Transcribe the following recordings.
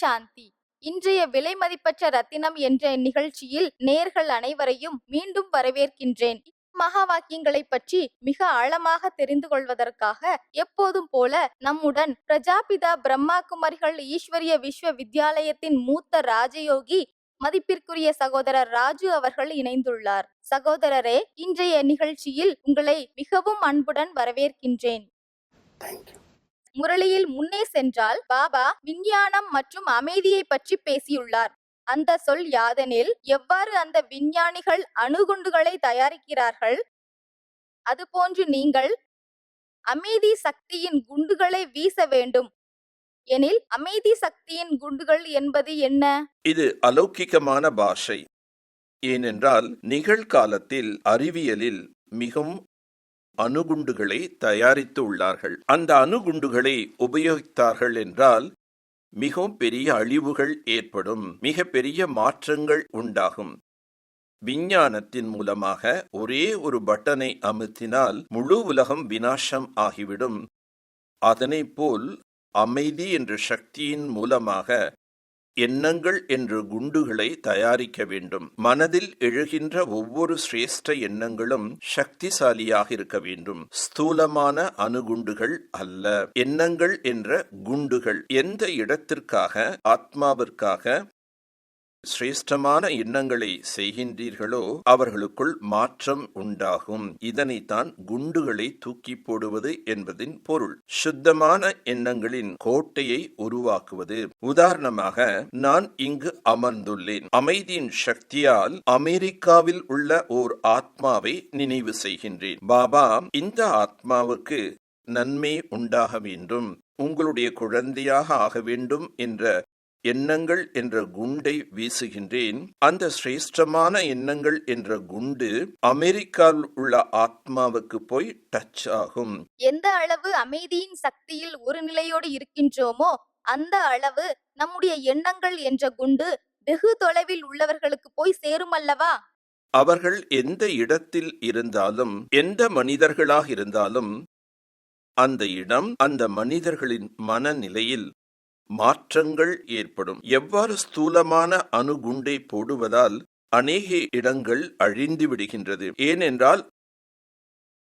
சாந்தி. இன்றைய விலைமதிப்பற்ற ரத்தினம் என்ற நிகழ்ச்சியில் நேர்கள் அனைவரையும் மீண்டும் வரவேற்கின்றேன். மகா வாக்கியங்களை பற்றி மிக ஆழமாக தெரிந்து கொள்வதற்காக எப்போதும் போல நம்முடன் பிரஜாபிதா பிரம்மா குமாரிகள் ஈஸ்வரிய விஸ்வ வித்யாலயத்தின் மூத்த ராஜயோகி மதிப்பிற்குரிய சகோதரர் ராஜு அவர்கள் இணைந்துள்ளார். சகோதரரே, இன்றைய நிகழ்ச்சியில் உங்களை மிகவும் அன்புடன் வரவேற்கின்றேன். முரளியில் முன்னே சென்றால் பாபா விஞ்ஞானம் மற்றும் அமைதியை பற்றி பேசியுள்ளார். அந்த சொல் யாதெனில், எவ்வாறு அந்த விஞ்ஞானிகள் அணுகுண்டுகளை தயாரிக்கிறார்கள், அதுபோன்று நீங்கள் அமைதி சக்தியின் குண்டுகளை வீச வேண்டும் எனில் அமைதி சக்தியின் குண்டுகள் என்பது என்ன? இது அலௌகிகமான பாஷை. ஏனென்றால் நிகழ்காலத்தில் அறிவியலில் மிகவும் அணுகுண்டுகளை தயாரித்து உள்ளார்கள். அந்த அணுகுண்டுகளை உபயோகித்தார்கள் என்றால் மிகவும் பெரிய அழிவுகள் ஏற்படும், மிக பெரிய மாற்றங்கள் உண்டாகும். விஞ்ஞானத்தின் மூலமாக ஒரே ஒரு பட்டனை அமுத்தினால் முழு உலகம் விநாசம் ஆகிவிடும். அதனை போல் அமைதி என்ற சக்தியின் மூலமாக எண்ணங்கள் என்ற குண்டுகளை தயாரிக்க வேண்டும். மனதில் எழுகின்ற ஒவ்வொரு சிரேஷ்ட எண்ணங்களும் சக்திசாலியாக இருக்க வேண்டும். ஸ்தூலமான அணுகுண்டுகள் அல்ல, எண்ணங்கள் என்ற குண்டுகள். எந்த இடத்திற்காக, ஆத்மாவிற்காக சிரேஷ்டமான எண்ணங்களை செய்கின்றீர்களோ அவர்களுக்குள் மாற்றம் உண்டாகும். இதனைத்தான் குண்டுகளை தூக்கி போடுவது என்பதின் பொருள். சுத்தமான எண்ணங்களின் கோட்டையை உருவாக்குவது. உதாரணமாக, நான் இங்கு அமர்ந்துள்ளேன். அமைதியின் சக்தியால் அமெரிக்காவில் உள்ள ஓர் ஆத்மாவை நினைவு செய்கின்றேன். பாபா, இந்த ஆத்மாவுக்கு நன்மை உண்டாக வேண்டும், உங்களுடைய குழந்தையாக ஆக வேண்டும் என்ற எண்ணங்கள் என்ற குண்டை வீசுகின்றேன். அந்த சிரேஷ்டமான எண்ணங்கள் என்ற குண்டு அமெரிக்காவில் உள்ள ஆத்மாவுக்கு போய் டச் ஆகும். எந்த அளவு அமைதியின் சக்தியில் ஒரு நிலையோடு இருக்கின்றோமோ அந்த அளவு நம்முடைய எண்ணங்கள் என்ற குண்டு வெகு தொலைவில் உள்ளவர்களுக்கு போய் சேரும் அல்லவா? அவர்கள் எந்த இடத்தில் இருந்தாலும், எந்த மனிதர்களாக இருந்தாலும், அந்த இடம், அந்த மனிதர்களின் மனநிலையில் மாற்றங்கள் ஏற்படும். எவ்வாறு ஸ்தூலமான அணுகுண்டை போடுவதால் அநேக இடங்கள் அழிந்து விடுகின்றது. ஏனென்றால்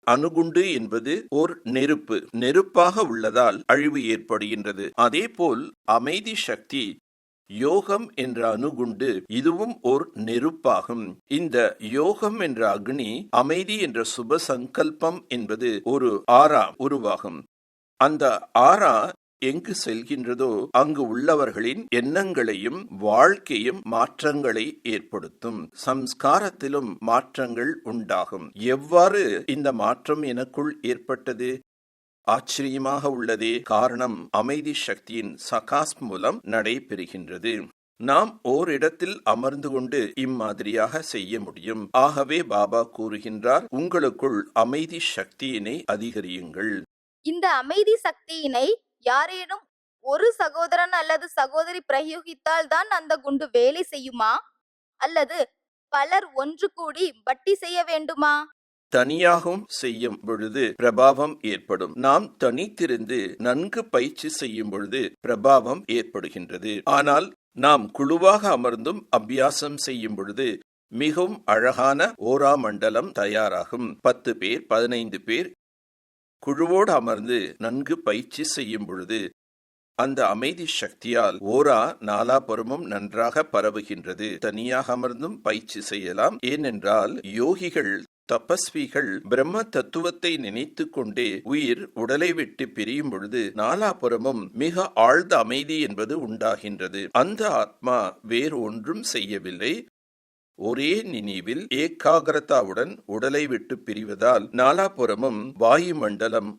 அணுகுண்டு என்பது ஓர் நெருப்பு, நெருப்பாக உள்ளதால் அழிவு ஏற்படுகின்றது. அதேபோல் அமைதி சக்தி, யோகம் என்ற அணுகுண்டு, இதுவும் ஓர் நெருப்பாகும். இந்த யோகம் என்ற அக்னி, அமைதி என்ற சுப சங்கல்பம் என்பது ஒரு ஆரா உருவாகும். அந்த ஆரா எங்கு செல்கின்றதோ அங்கு உள்ளவர்களின் எண்ணங்களையும் வாழ்க்கையும் மாற்றங்களை ஏற்படுத்தும். சம்ஸ்காரத்திலும் மாற்றங்கள் உண்டாகும். எவ்வாறு இந்த மாற்றம் எனக்குள் ஏற்பட்டது? ஆச்சரியமாக உள்ளதே. காரணம் அமைதி சக்தியின் சகாஸ் மூலம் நடைபெறுகின்றது. நாம் ஓரிடத்தில் அமர்ந்து கொண்டு இம்மாதிரியாக செய்ய முடியும். ஆகவே பாபா கூறுகின்றார், உங்களுக்குள் அமைதி சக்தியினை அதிகரியுங்கள். இந்த அமைதி சக்தியினை யாரேனும் ஒரு சகோதரன் அல்லது சகோதரி பிரயோகித்தால் தான் அந்த குண்டு வேலை செய்யுமா, அல்லது பலர் ஒன்று கூடி பட்டி செய்ய வேண்டுமா? தனியாகவும் செய்யும் பொழுது பிரபாவம் ஏற்படும். நாம் தனித்திருந்து நன்கு பயிற்சி செய்யும் பொழுது பிரபாவம் ஏற்படுகின்றது. ஆனால் நாம் குழுவாக அமர்ந்தும் அபியாசம் செய்யும் பொழுது மிகவும் அழகான ஓரா மண்டலம் தயாராகும். 10 பேர் 15 பேர் குழுவோடு அமர்ந்து நன்கு பயிற்சி செய்யும் பொழுது அந்த அமைதி சக்தியால் ஓரா நாலாபுறமும் நன்றாக பரவுகின்றது. தனியாக அமர்ந்தும் பயிற்சி செய்யலாம். ஏனென்றால் யோகிகள், தபஸ்விகள் பிரம்ம தத்துவத்தை நினைத்து கொண்டே உயிர் உடலை விட்டு பிரியும் பொழுது நாலாபுறமும் மிக ஆழ்ந்த அமைதி என்பது உண்டாகின்றது. அந்த ஆத்மா வேறு ஒன்றும் செய்யவில்லை, ஒரே நினைவில் ஏகாகிரதாவுடன் உடலை விட்டு பிரிவதால் நாலாபுறமும் வாயு மண்டலம்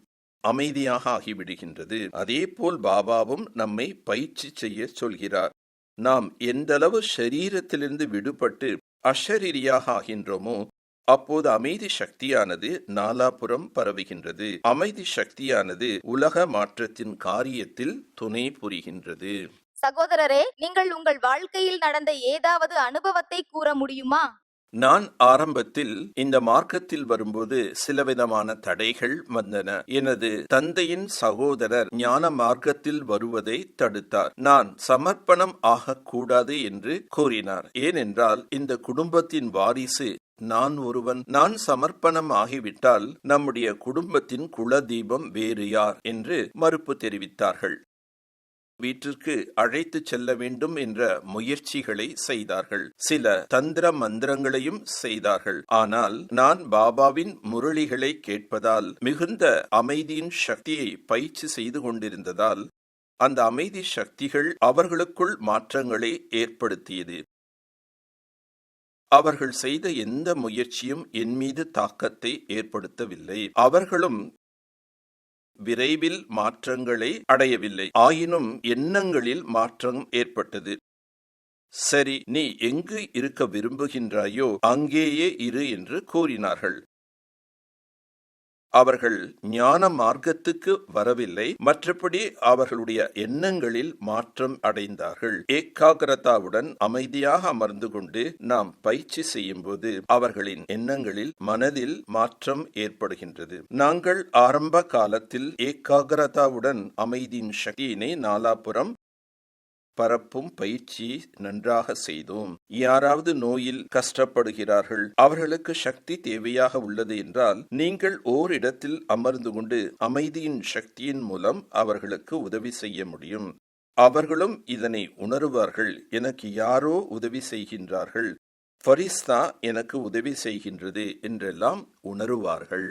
அமைதியாக ஆகிவிடுகின்றது. அதேபோல் பாபாவும் நம்மை பயிற்சி செய்ய சொல்கிறார். நாம் எந்தளவு ஷரீரத்திலிருந்து விடுபட்டு அஷரீரியாக ஆகின்றோமோ அப்போது அமைதி சக்தியானது நாலாபுறம் பரவுகின்றது. அமைதி சக்தியானது உலக மாற்றத்தின் காரியத்தில் துணை புரிகின்றது. சகோதரரே, நீங்கள் உங்கள் வாழ்க்கையில் நடந்த ஏதாவது அனுபவத்தை கூற முடியுமா? நான் ஆரம்பத்தில் இந்த மார்க்கத்தில் வரும்போது சிலவிதமான தடைகள் வந்தன. எனது தந்தையின் சகோதரர் ஞான மார்க்கத்தில் வருவதை தடுத்தார். நான் சமர்ப்பணம் ஆகக்கூடாது என்று கூறினார். ஏனென்றால் இந்த குடும்பத்தின் வாரிசு நான் ஒருவன். நான் சமர்ப்பணம் ஆகிவிட்டால் நம்முடைய குடும்பத்தின் குலதீபம் வேறு யார் என்று மறுப்பு தெரிவித்தார்கள். வீட்டிற்கு அழைத்துச் செல்ல வேண்டும் என்ற முயற்சிகளை செய்தார்கள். சில தந்திர மந்திரங்களையும் செய்தார்கள். ஆனால் நான் பாபாவின் முரளிகளை கேட்பதால் மிகுந்த அமைதியின் சக்தியை பயிற்சி செய்து கொண்டிருந்ததால் அந்த அமைதி சக்திகள் அவர்களுக்குள் மாற்றங்களை ஏற்படுத்தியது. அவர்கள் செய்த எந்த முயற்சியும் என் மீது தாக்கத்தை ஏற்படுத்தவில்லை. அவர்களும் விரைவில் மாற்றங்களை அடையவில்லை. ஆயினும் எண்ணங்களில் மாற்றம் ஏற்பட்டது. சரி, நீ எங்கு இருக்க விரும்புகின்றாயோ அங்கேயே இரு என்று கூறினார்கள். அவர்கள் ஞான மார்க்கத்துக்கு வரவில்லை. மற்றபடி அவர்களுடைய எண்ணங்களில் மாற்றம் அடைந்தார்கள். ஏகாகிரதாவுடன் அமைதியாக அமர்ந்து கொண்டு நாம் பயிற்சி செய்யும் போது அவர்களின் எண்ணங்களில் மனதில் மாற்றம் ஏற்படுகின்றது. நாங்கள் ஆரம்ப காலத்தில் ஏகாகிரதாவுடன் அமைதியின் சக்தியினை நாலாபுரம் பரப்பும் பயிற்சி நன்றாக செய்தோம். யாராவது நோயில் கஷ்டப்படுகிறார்கள், அவர்களுக்கு சக்தி தேவையாக உள்ளது என்றால் நீங்கள் ஓரிடத்தில் அமர்ந்து கொண்டு அமைதியின் சக்தியின் மூலம் அவர்களுக்கு உதவி செய்ய முடியும். அவர்களும் இதனை உணருவார்கள். எனக்கு யாரோ உதவி செய்கின்றார்கள், ஃபரிஸ்தா எனக்கு உதவி செய்கின்றது என்றெல்லாம் உணருவார்கள்.